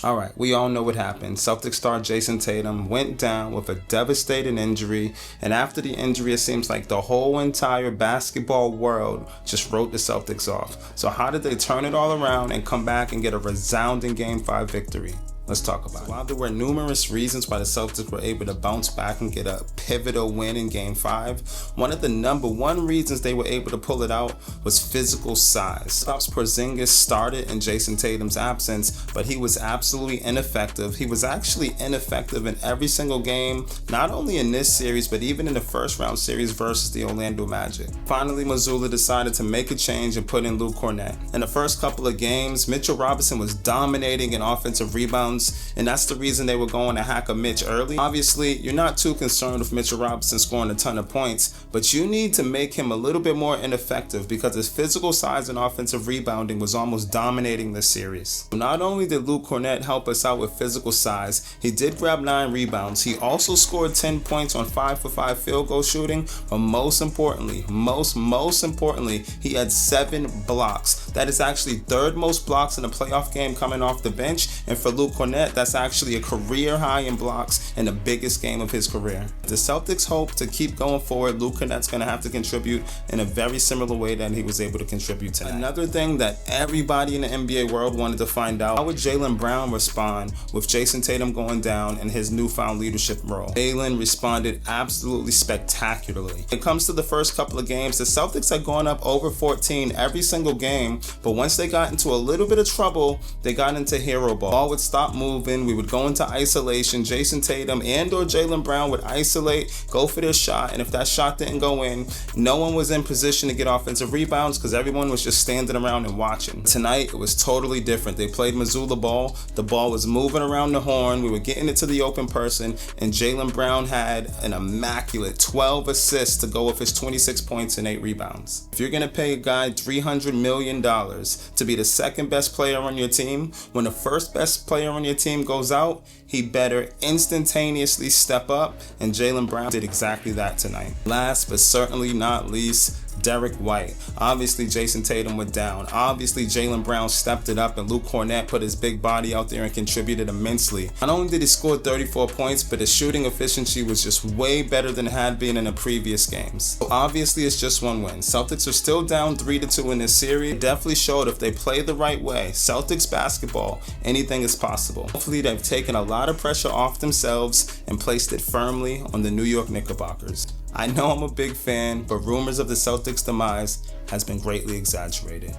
Alright, we all know what happened. Celtics star Jason Tatum went down with a devastating injury, and after the injury, it seems like the whole entire basketball world just wrote the Celtics off. So how did they turn it all around and come back and get a resounding Game 5 victory? Let's talk about it. While there were numerous reasons why the Celtics were able to bounce back and get a pivotal win in Game 5, one of the number one reasons they were able to pull it out was physical size. Porzingis started in Jason Tatum's absence, but he was absolutely ineffective. He was actually ineffective in every single game, not only in this series, but even in the first round series versus the Orlando Magic. Finally, Mazzulla decided to make a change and put in Luke Kornet. In the first couple of games, Mitchell Robinson was dominating in offensive rebounds, and that's the reason they were going to hack a Mitch early. Obviously, you're not too concerned with Mitchell Robinson scoring a ton of points, but you need to make him a little bit more ineffective because his physical size and offensive rebounding was almost dominating the series. Not only did Luke Kornet help us out with physical size, he did grab 9 rebounds. He also scored 10 points on 5 for 5 field goal shooting, but most importantly, he had 7 blocks. That is actually third most blocks in a playoff game coming off the bench, and for Luke Kornet, that's actually a career high in blocks in the biggest game of his career. The Celtics hope to keep going forward. Luke Kornet's going to have to contribute in a very similar way that he was able to contribute tonight. Another thing that everybody in the NBA world wanted to find out, how would Jaylen Brown respond with Jason Tatum going down in his newfound leadership role? Jaylen responded absolutely spectacularly. When it comes to the first couple of games, the Celtics had gone up over 14 every single game, but once they got into a little bit of trouble, they got into hero ball. Ball would stop moving, we would go into isolation. Jason Tatum and or Jaylen Brown would isolate, go for their shot, and if that shot didn't go in, no one was in position to get offensive rebounds because everyone was just standing around and watching. Tonight, it was totally different. They played Mazzulla ball, the ball was moving around the horn, we were getting it to the open person, and Jaylen Brown had an immaculate 12 assists to go with his 26 points and 8 rebounds. If you're going to pay a guy $300 million to be the second best player on your team, when the first best player on your team goes out, he better instantaneously step up, and Jaylen Brown did exactly that tonight. Last but certainly not least, Derek White. Obviously, Jason Tatum went down. Obviously, Jaylen Brown stepped it up, and Luke Kornet put his big body out there and contributed immensely. Not only did he score 34 points, but his shooting efficiency was just way better than it had been in the previous games. So obviously, it's just one win. Celtics are still down 3-2 in this series. It definitely showed if they play the right way, Celtics basketball, anything is possible. Hopefully, they've taken a lot of pressure off themselves and placed it firmly on the New York Knickerbockers. I know I'm a big fan, but rumors of the Celtics' demise has been greatly exaggerated.